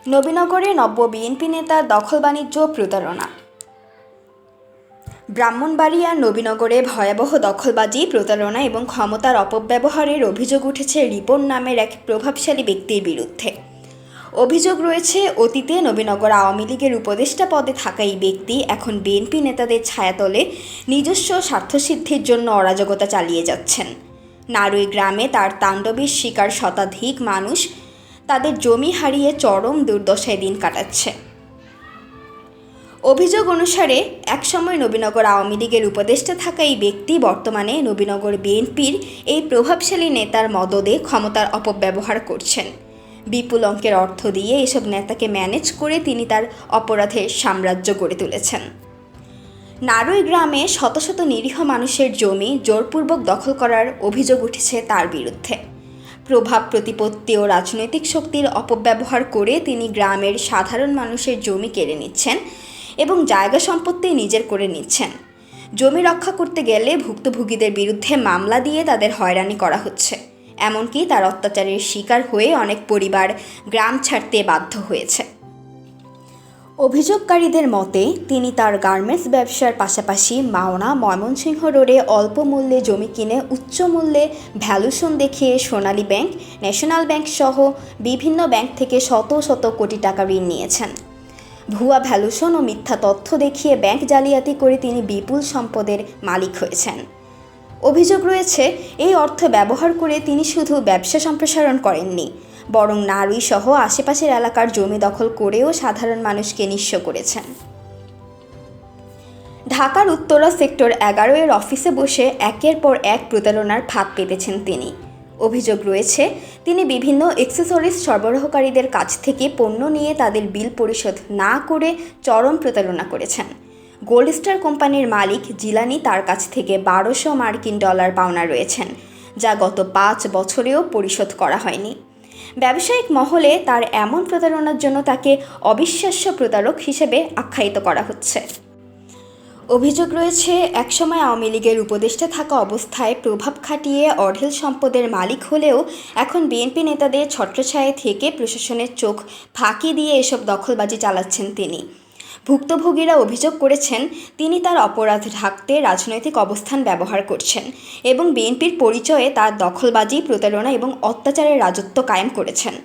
নবীনগরে নব্য বিএনপি নেতার দখল বাণিজ্য প্রতারণা। ব্রাহ্মণবাড়িয়ার নবীনগরে ভয়াবহ দখলবাজি, প্রতারণা এবং ক্ষমতার অপব্যবহারের অভিযোগ উঠেছে রিপন নামের এক প্রভাবশালী ব্যক্তির বিরুদ্ধে। অভিযোগ রয়েছে, অতীতে নবীনগর আওয়ামী লীগের উপদেষ্টা পদে থাকা এই ব্যক্তি এখন বিএনপি নেতাদের ছায়াতলে নিজস্ব স্বার্থসিদ্ধির জন্য অরাজকতা চালিয়ে যাচ্ছেন। নারুই গ্রামে তার তাণ্ডবের শিকার শতাধিক মানুষ তাদের জমি হারিয়ে চরম দুর্দশায় দিন কাটাচ্ছে। অভিযোগ অনুসারে একসময় নবীনগর আওয়ামী লীগের উপদেষ্টা থাকা এই ব্যক্তি বর্তমানে নবীনগর বিএনপির এই প্রভাবশালী নেতার মদদে ক্ষমতার অপব্যবহার করছেন। বিপুল অঙ্কের অর্থ দিয়ে এসব নেতাকে ম্যানেজ করে তিনি তার অপরাধের সাম্রাজ্য গড়ে তুলেছেন। নারুই গ্রামে শত শত নিরীহ মানুষের জমি জোরপূর্বক দখল করার অভিযোগ উঠেছে তার বিরুদ্ধে। প্রভাব প্রতিপত্তি ও রাজনৈতিক শক্তির অপব্যবহার করে তিনি গ্রামের সাধারণ মানুষের জমি কেড়ে নিচ্ছেন এবং জায়গা সম্পত্তি নিজের করে নিচ্ছেন। জমি রক্ষা করতে গেলে ভুক্তভোগীদের বিরুদ্ধে মামলা দিয়ে তাদের হয়রানি করা হচ্ছে। এমনকি তার অত্যাচারের শিকার হয়ে অনেক পরিবার গ্রাম ছাড়তে বাধ্য হয়েছে। অভিযোগকারীদের মতে, তিনি তার গার্মেন্টস ব্যবসার পাশাপাশি মাওনা ময়মনসিংহ রোডে অল্প মূল্যে জমি কিনে উচ্চ মূল্যে ভ্যালুশন দেখিয়ে সোনালী ব্যাংক, ন্যাশনাল ব্যাংক সহ বিভিন্ন ব্যাংক থেকে শত শত কোটি টাকা ঋণ নিয়েছেন। ভুয়া ভ্যালুশন ও মিথ্যা তথ্য দেখিয়ে ব্যাংক জালিয়াতি করে তিনি বিপুল সম্পদের মালিক হয়েছেন। অভিযোগ রয়েছে, এই অর্থ ব্যবহার করে তিনি শুধু ব্যবসা সম্প্রসারণ করেননি, বরং নারুই সহ আশেপাশের এলাকার জমি দখল করেও সাধারণ মানুষকে নিঃস্ব করেছেন। ঢাকার উত্তরা সেক্টর 11 এর অফিসে বসে একের পর এক প্রতারণার ফাঁদ পেতেছেন তিনি। অভিযোগ রয়েছে, তিনি বিভিন্ন অ্যাক্সেসরিজ সরবরাহকারীদের কাছ থেকে পণ্য নিয়ে তাদের বিল পরিশোধ না করে চরম প্রতারণা করেছেন। গোল্ড স্টার কোম্পানির মালিক জিলানি তার কাছ থেকে 1200 মার্কিন ডলার পাওনা রয়েছেন, যা গত 5 বছরেও পরিশোধ করা হয়নি। ব্যবসায়িক মহলে তার এমন প্রতারণার জন্য তাকে অবিশ্বাস্য প্রতারক হিসেবে আখ্যায়িত করা হচ্ছে। অভিযোগ রয়েছে, একসময় আওয়ামী লীগের উপদেষ্টা থাকা অবস্থায় প্রভাব খাটিয়ে অঢেল সম্পদের মালিক হলেও এখন বিএনপি নেতাদের ছত্রছায়া থেকে প্রশাসনের চোখ ফাঁকি দিয়ে এসব দখলবাজি চালাচ্ছেন তিনি। ভুক্তভোগীরা অভিযোগ করেছেন, তিনি তার অপরাধ ঢাকতে রাজনৈতিক অবস্থান ব্যবহার করছেন এবং বিএনপির পরিচয়ে তার দখলবাজি, প্রতারণা এবং অত্যাচারের রাজত্ব কায়েম করেছেন।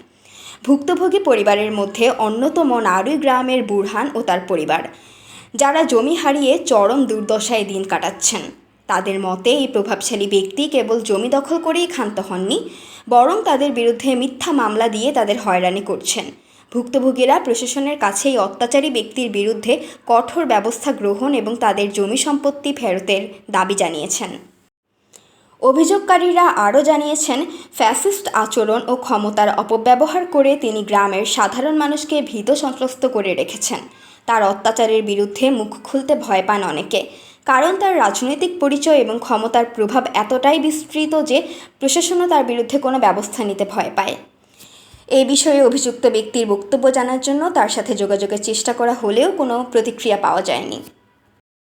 ভুক্তভোগী পরিবারের মধ্যে অন্যতম নারুই গ্রামের বুরহান ও তার পরিবার, যারা জমি হারিয়ে চরম দুর্দশায় দিন কাটাচ্ছেন। তাদের মতে, এই প্রভাবশালী ব্যক্তি কেবল জমি দখল করেই ক্ষান্ত হননি, বরং তাদের বিরুদ্ধে মিথ্যা মামলা দিয়ে তাদের হয়রানি করছেন। ভুক্তভোগীরা প্রশাসনের কাছে এই অত্যাচারী ব্যক্তির বিরুদ্ধে কঠোর ব্যবস্থা গ্রহণ এবং তাদের জমি সম্পত্তি ফেরতের দাবি জানিয়েছেন। অভিযোগকারীরা আরও জানিয়েছেন, ফ্যাসিস্ট আচরণ ও ক্ষমতার অপব্যবহার করে তিনি গ্রামের সাধারণ মানুষকে ভীত সন্ত্রস্ত করে রেখেছেন। তার অত্যাচারের বিরুদ্ধে মুখ খুলতে ভয় পান অনেকে, কারণ তার রাজনৈতিক পরিচয় এবং ক্ষমতার প্রভাব এতটাই বিস্তৃত যে প্রশাসনও তার বিরুদ্ধে কোনো ব্যবস্থা নিতে ভয় পায়। এই বিষয়ে অভিযুক্ত ব্যক্তির বক্তব্য জানার জন্য তার সাথে যোগাযোগের চেষ্টা করা হলেও কোনো প্রতিক্রিয়া পাওয়া যায়নি।